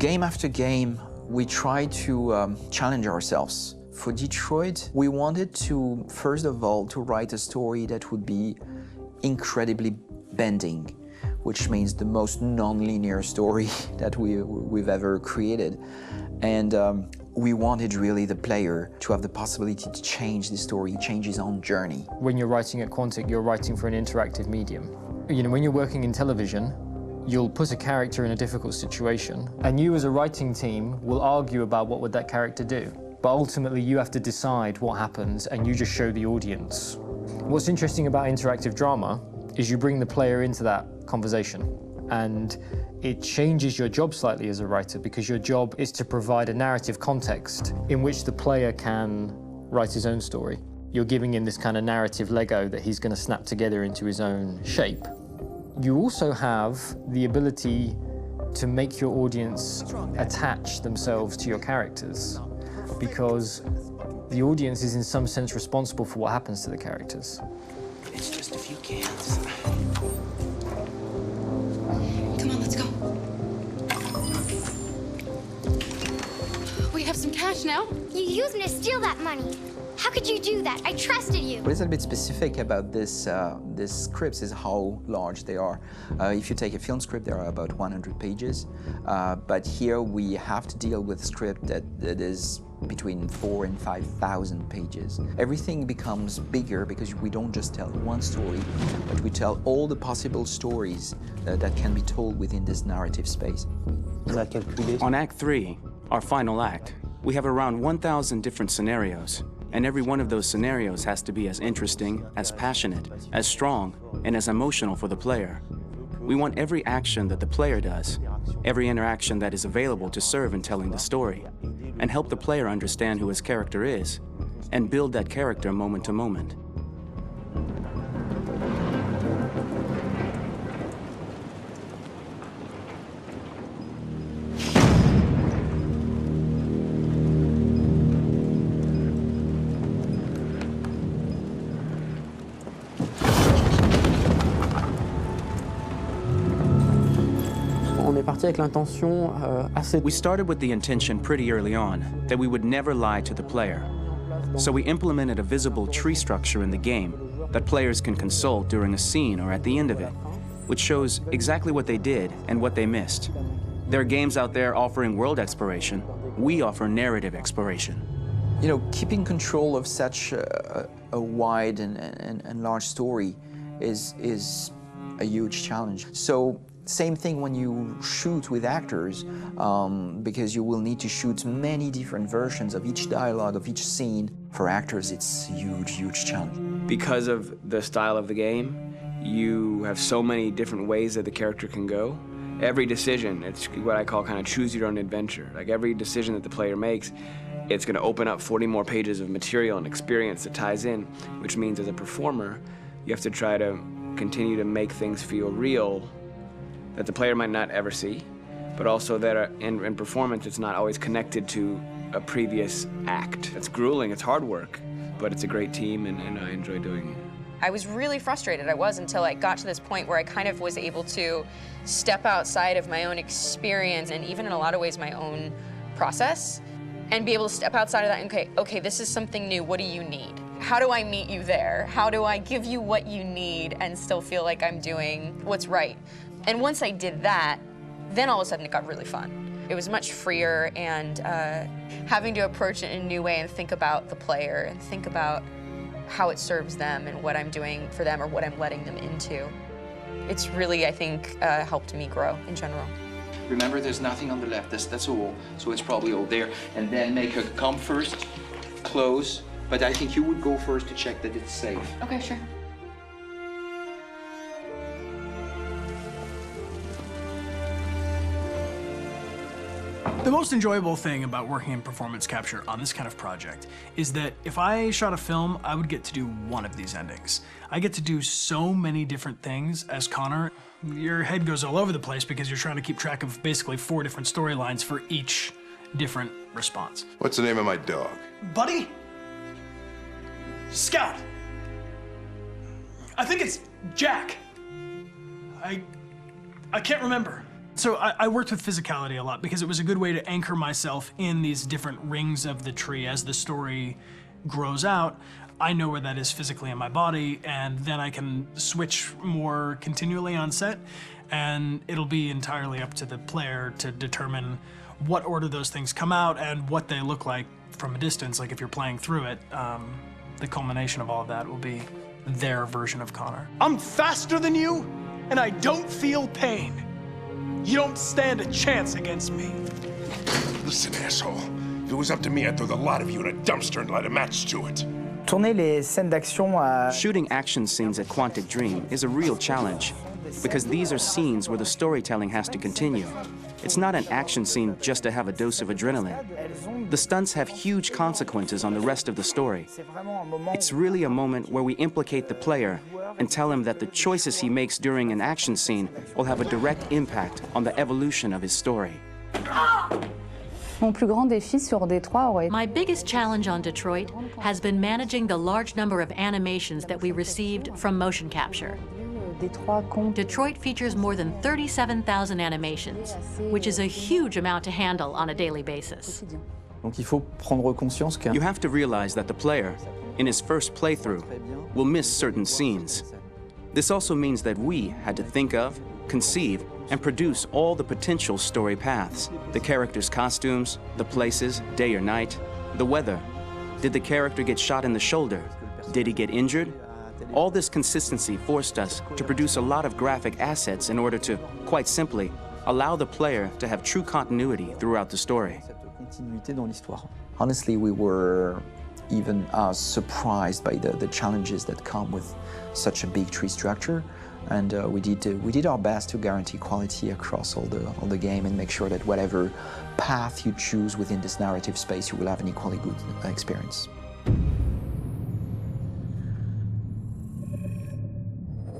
Game after game, we try to challenge ourselves. For Detroit, we wanted to, first of all, to write a story that would be incredibly bending, which means the most non-linear story that we've ever created. And we wanted really the player to have the possibility to change the story, change his own journey. When you're writing at Quantic, you're writing for an interactive medium. You know, when you're working in television, you'll put a character in a difficult situation, and you as a writing team will argue about what would that character do. But ultimately, you have to decide what happens, and you just show the audience. What's interesting about interactive drama is you bring the player into that conversation, and it changes your job slightly as a writer, because your job is to provide a narrative context in which the player can write his own story. You're giving him this kind of narrative Lego that he's going to snap together into his own shape. You also have the ability to make your audience attach themselves to your characters, because the audience is in some sense responsible for what happens to the characters. It's just a few cans. Come on, let's go. We have some cash now. You used me to steal that money. How could you do that? I trusted you. What is a bit specific about this scripts is how large they are. If you take a film script, there are about 100 pages, but here we have to deal with a script that is between 4,000 and 5,000 pages. Everything becomes bigger because we don't just tell one story, but we tell all the possible stories that can be told within this narrative space. On Act 3, our final act, we have around 1,000 different scenarios, and every one of those scenarios has to be as interesting, as passionate, as strong, and as emotional for the player. We want every action that the player does, every interaction that is available to serve in telling the story, and help the player understand who his character is, and build that character moment to moment. We started with the intention pretty early on that we would never lie to the player. So we implemented a visible tree structure in the game that players can consult during a scene or at the end of it, which shows exactly what they did and what they missed. There are games out there offering world exploration. We offer narrative exploration. You know, keeping control of such a wide and large story is a huge challenge. So, same thing when you shoot with actors, because you will need to shoot many different versions of each dialogue, of each scene. For actors, it's a huge, huge challenge. Because of the style of the game, you have so many different ways that the character can go. Every decision, it's what I call kind of choose your own adventure. Like every decision that the player makes, it's going to open up 40 more pages of material and experience that ties in, which means as a performer, you have to try to continue to make things feel real that the player might not ever see, but also that in performance, it's not always connected to a previous act. It's grueling, it's hard work, but it's a great team, and I enjoy doing it. I was really frustrated. I was until I got to this point where I kind of was able to step outside of my own experience and even in a lot of ways my own process and be able to step outside of that and okay, this is something new. What do you need? How do I meet you there? How do I give you what you need and still feel like I'm doing what's right? And once I did that, then all of a sudden it got really fun. It was much freer, and having to approach it in a new way and think about the player and think about how it serves them and what I'm doing for them or what I'm letting them into. It's really, I think, helped me grow in general. Remember, there's nothing on the left, that's all, so it's probably all there. And then make her come first, close, but I think you would go first to check that it's safe. Okay, sure. The most enjoyable thing about working in performance capture on this kind of project is that if I shot a film, I would get to do one of these endings. I get to do so many different things as Connor. Your head goes all over the place because you're trying to keep track of basically 4 different storylines for each different response. What's the name of my dog? Buddy? Scout. I think it's Jack. I can't remember. So I worked with physicality a lot because it was a good way to anchor myself in these different rings of the tree. As the story grows out, I know where that is physically in my body, and then I can switch more continually on set, and it'll be entirely up to the player to determine what order those things come out and what they look like from a distance. Like if you're playing through it, the culmination of all of that will be their version of Connor. I'm faster than you, and I don't feel pain. You don't stand a chance against me. Listen, asshole. If it was up to me, I'd throw the lot of you in a dumpster and light a match to it. Tourner les scènes d'action à... Shooting action scenes at Quantic Dream is a real challenge, because these are scenes where the storytelling has to continue. It's not an action scene just to have a dose of adrenaline. The stunts have huge consequences on the rest of the story. It's really a moment where we implicate the player and tell him that the choices he makes during an action scene will have a direct impact on the evolution of his story. Mon plus grand défi sur Détroit aurait... My biggest challenge on Detroit has been managing the large number of animations that we received from motion capture. Detroit features more than 37,000 animations, which is a huge amount to handle on a daily basis. Donc il faut prendre conscience que... You have to realize that the player, in his first playthrough, will miss certain scenes. This also means that we had to think of, conceive, and produce all the potential story paths. The characters' costumes, the places, day or night, the weather. Did the character get shot in the shoulder? Did he get injured? All this consistency forced us to produce a lot of graphic assets in order to, quite simply, allow the player to have true continuity throughout the story. Honestly, we were even surprised by the challenges that come with such a big tree structure, and we did our best to guarantee quality across all the game and make sure that whatever path you choose within this narrative space, you will have an equally good experience.